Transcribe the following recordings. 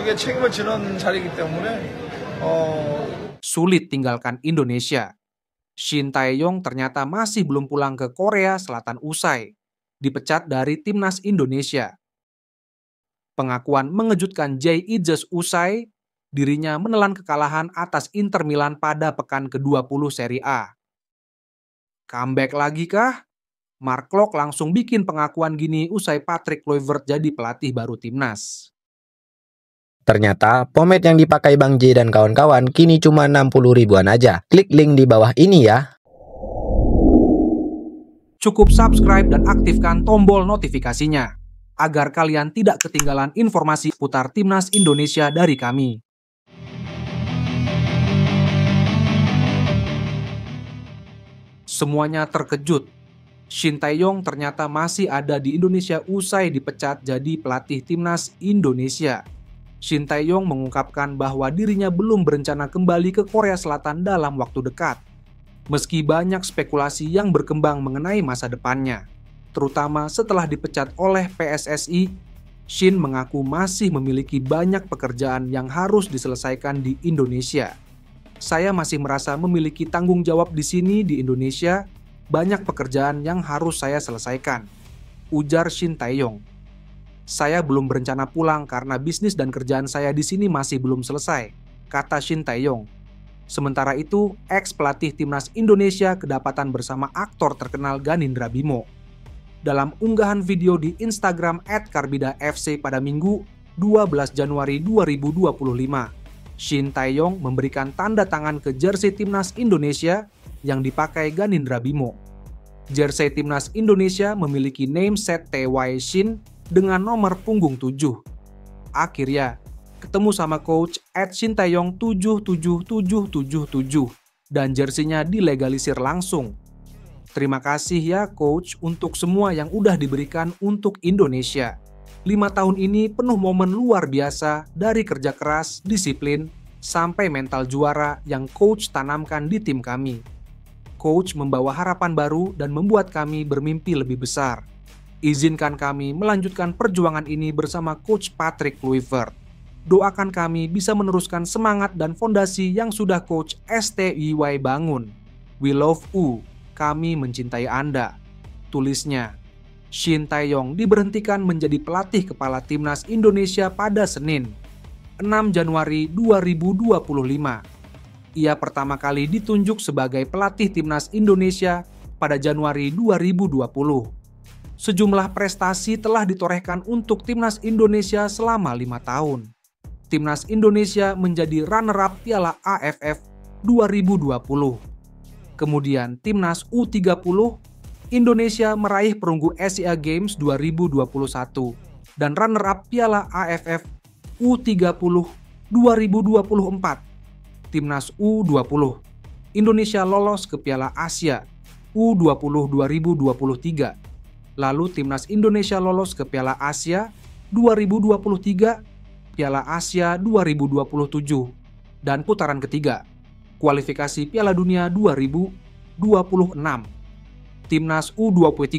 쪽에 책임을 지는 자리이기 때문에 sulit tinggalkan Indonesia. Shin Tae-yong ternyata masih belum pulang ke Korea Selatan usai dipecat dari timnas Indonesia. Pengakuan mengejutkan Jay Ijes usai dirinya menelan kekalahan atas Inter Milan pada pekan ke-20 Serie A. Comeback lagi kah? Mark Klok langsung bikin pengakuan gini usai Patrick Kluivert jadi pelatih baru timnas. Ternyata pomade yang dipakai Bang J dan kawan-kawan kini cuma 60 ribuan aja. Klik link di bawah ini ya. Cukup subscribe dan aktifkan tombol notifikasinya agar kalian tidak ketinggalan informasi putar timnas Indonesia dari kami. Semuanya terkejut. Shin Tae-yong ternyata masih ada di Indonesia usai dipecat jadi pelatih timnas Indonesia. Shin Tae-yong mengungkapkan bahwa dirinya belum berencana kembali ke Korea Selatan dalam waktu dekat. Meski banyak spekulasi yang berkembang mengenai masa depannya, terutama setelah dipecat oleh PSSI, Shin mengaku masih memiliki banyak pekerjaan yang harus diselesaikan di Indonesia. Saya masih merasa memiliki tanggung jawab di sini di Indonesia, banyak pekerjaan yang harus saya selesaikan, ujar Shin Tae-yong. Saya belum berencana pulang karena bisnis dan kerjaan saya di sini masih belum selesai, kata Shin Tae-yong. Sementara itu, ex-pelatih timnas Indonesia kedapatan bersama aktor terkenal Ganindra Bimo. Dalam unggahan video di Instagram @karbidafc pada Minggu, 12 Januari 2025, Shin Tae-yong memberikan tanda tangan ke jersey timnas Indonesia yang dipakai Ganindra Bimo. Jersey timnas Indonesia memiliki name set TY Shin dengan nomor punggung 7. Akhirnya, ketemu sama coach @Shin Tae-yong 77777 dan jersinya dilegalisir langsung. Terima kasih ya coach untuk semua yang udah diberikan untuk Indonesia. 5 tahun ini penuh momen luar biasa dari kerja keras, disiplin, sampai mental juara yang coach tanamkan di tim kami. Coach membawa harapan baru dan membuat kami bermimpi lebih besar. Izinkan kami melanjutkan perjuangan ini bersama Coach Patrick Kluivert. Doakan kami bisa meneruskan semangat dan fondasi yang sudah Coach STYY bangun. We love you, kami mencintai Anda. Tulisnya. Shin Tae-yong diberhentikan menjadi pelatih kepala timnas Indonesia pada Senin, 6 Januari 2025. Ia pertama kali ditunjuk sebagai pelatih timnas Indonesia pada Januari 2020. Sejumlah prestasi telah ditorehkan untuk timnas Indonesia selama 5 tahun. Timnas Indonesia menjadi runner-up Piala AFF 2020. Kemudian timnas U30, Indonesia meraih perunggu Asia Games 2021 dan runner-up Piala AFF U30 2024. Timnas U20, Indonesia lolos ke Piala Asia U20 2023. Lalu timnas Indonesia lolos ke Piala Asia 2023, Piala Asia 2027, dan putaran ketiga, kualifikasi Piala Dunia 2026. Timnas U23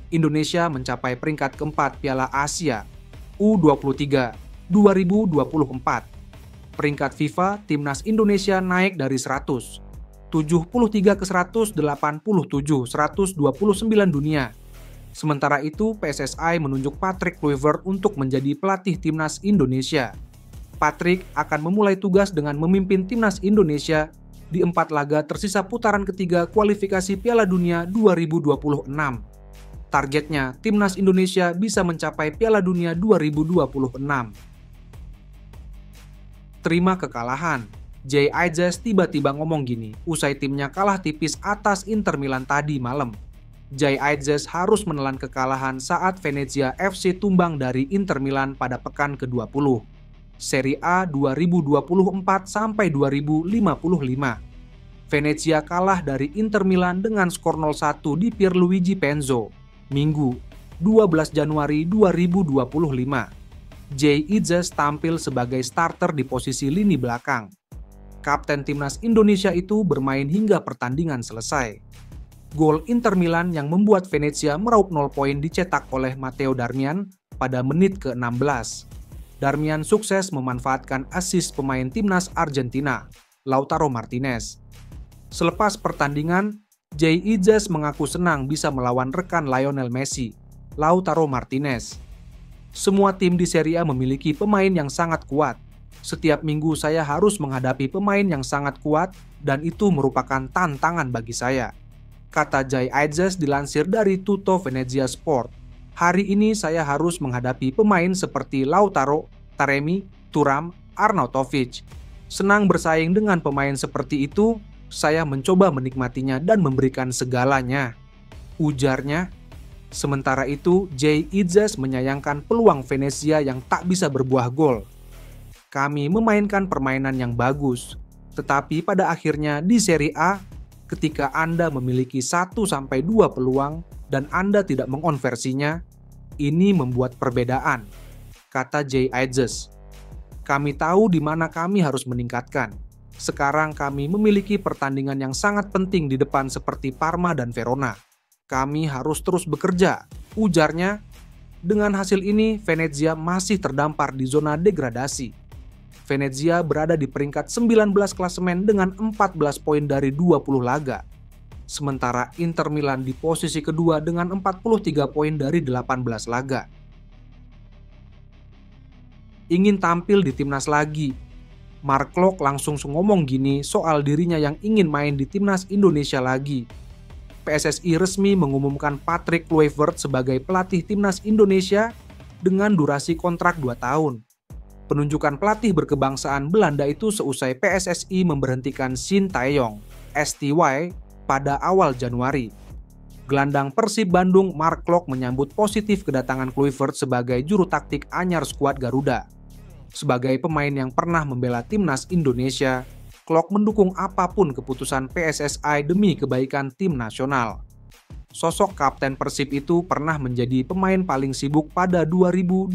Indonesia mencapai peringkat keempat Piala Asia U23 2024. Peringkat FIFA timnas Indonesia naik dari 173 ke 187, 129 dunia. Sementara itu, PSSI menunjuk Patrick Kluivert untuk menjadi pelatih timnas Indonesia. Patrick akan memulai tugas dengan memimpin timnas Indonesia di 4 laga tersisa putaran ketiga kualifikasi Piala Dunia 2026. Targetnya, timnas Indonesia bisa mencapai Piala Dunia 2026. Terima kekalahan. Jay Ijes tiba-tiba ngomong gini, usai timnya kalah tipis atas Inter Milan tadi malam. Jay Ijes harus menelan kekalahan saat Venezia FC tumbang dari Inter Milan pada pekan ke-20. Serie A 2024-2055. Venezia kalah dari Inter Milan dengan skor 0-1 di Pierluigi Penzo, Minggu, 12 Januari 2025. Jay Ijes tampil sebagai starter di posisi lini belakang. Kapten timnas Indonesia itu bermain hingga pertandingan selesai. Gol Inter Milan yang membuat Venezia meraup 0 poin dicetak oleh Matteo Darmian pada menit ke-16. Darmian sukses memanfaatkan assist pemain timnas Argentina, Lautaro Martinez. Selepas pertandingan, Jay Idzes mengaku senang bisa melawan rekan Lionel Messi, Lautaro Martinez. Semua tim di Serie A memiliki pemain yang sangat kuat. Setiap minggu saya harus menghadapi pemain yang sangat kuat dan itu merupakan tantangan bagi saya, kata Jay Idzes dilansir dari Tutto Venezia Sport. Hari ini saya harus menghadapi pemain seperti Lautaro, Taremi, Thuram, Arnautovic. Senang bersaing dengan pemain seperti itu, saya mencoba menikmatinya dan memberikan segalanya, ujarnya. Sementara itu, Jay Idzes menyayangkan peluang Venezia yang tak bisa berbuah gol. Kami memainkan permainan yang bagus, tetapi pada akhirnya di Serie A, ketika Anda memiliki 1-2 peluang dan Anda tidak mengonversinya, ini membuat perbedaan, kata Jay Idzes. Kami tahu di mana kami harus meningkatkan. Sekarang kami memiliki pertandingan yang sangat penting di depan seperti Parma dan Verona. Kami harus terus bekerja, ujarnya. Dengan hasil ini, Venezia masih terdampar di zona degradasi. Venezia berada di peringkat 19 klasemen dengan 14 poin dari 20 laga. Sementara Inter Milan di posisi kedua dengan 43 poin dari 18 laga. Ingin tampil di timnas lagi. Mark Klok langsung ngomong gini soal dirinya yang ingin main di timnas Indonesia lagi. PSSI resmi mengumumkan Patrick Kluivert sebagai pelatih timnas Indonesia dengan durasi kontrak 2 tahun. Penunjukan pelatih berkebangsaan Belanda itu seusai PSSI memberhentikan Shin Tae-yong, STY, pada awal Januari. Gelandang Persib Bandung Mark Klok menyambut positif kedatangan Kluivert sebagai juru taktik anyar skuad Garuda. Sebagai pemain yang pernah membela timnas Indonesia, Klok mendukung apapun keputusan PSSI demi kebaikan tim nasional. Sosok kapten Persib itu pernah menjadi pemain paling sibuk pada 2022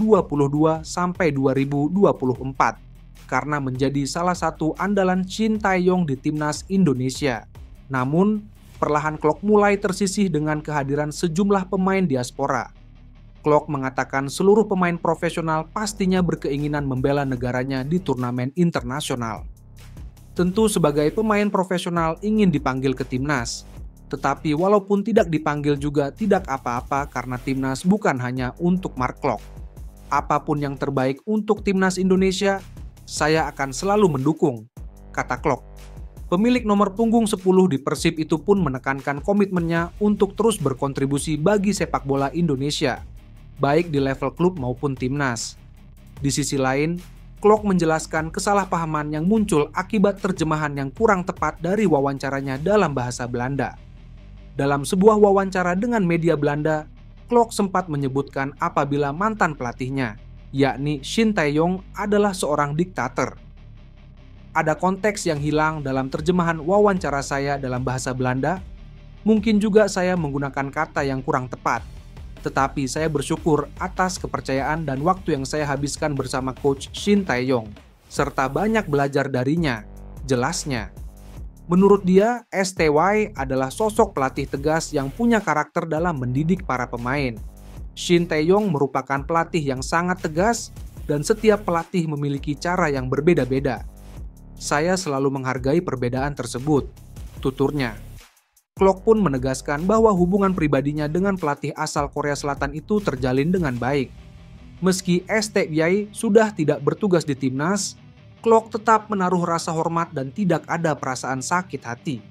sampai 2024 karena menjadi salah satu andalan Shin Tae-yong di timnas Indonesia. Namun, perlahan Klok mulai tersisih dengan kehadiran sejumlah pemain diaspora. Klok mengatakan seluruh pemain profesional pastinya berkeinginan membela negaranya di turnamen internasional. Tentu sebagai pemain profesional ingin dipanggil ke timnas. Tetapi walaupun tidak dipanggil juga tidak apa-apa karena timnas bukan hanya untuk Mark Klok. Apapun yang terbaik untuk timnas Indonesia, saya akan selalu mendukung, kata Klok. Pemilik nomor punggung 10 di Persib itu pun menekankan komitmennya untuk terus berkontribusi bagi sepak bola Indonesia, baik di level klub maupun timnas. Di sisi lain, Klok menjelaskan kesalahpahaman yang muncul akibat terjemahan yang kurang tepat dari wawancaranya dalam bahasa Belanda. Dalam sebuah wawancara dengan media Belanda, Klok sempat menyebutkan apabila mantan pelatihnya, yakni Shin Tae-yong, adalah seorang diktator. Ada konteks yang hilang dalam terjemahan wawancara saya dalam bahasa Belanda. Mungkin juga saya menggunakan kata yang kurang tepat. Tetapi saya bersyukur atas kepercayaan dan waktu yang saya habiskan bersama Coach Shin Tae-yong, serta banyak belajar darinya, jelasnya. Menurut dia, STY adalah sosok pelatih tegas yang punya karakter dalam mendidik para pemain. Shin Tae-yong merupakan pelatih yang sangat tegas dan setiap pelatih memiliki cara yang berbeda-beda. Saya selalu menghargai perbedaan tersebut, tuturnya. Klok pun menegaskan bahwa hubungan pribadinya dengan pelatih asal Korea Selatan itu terjalin dengan baik. Meski STY sudah tidak bertugas di timnas, Klok tetap menaruh rasa hormat dan tidak ada perasaan sakit hati.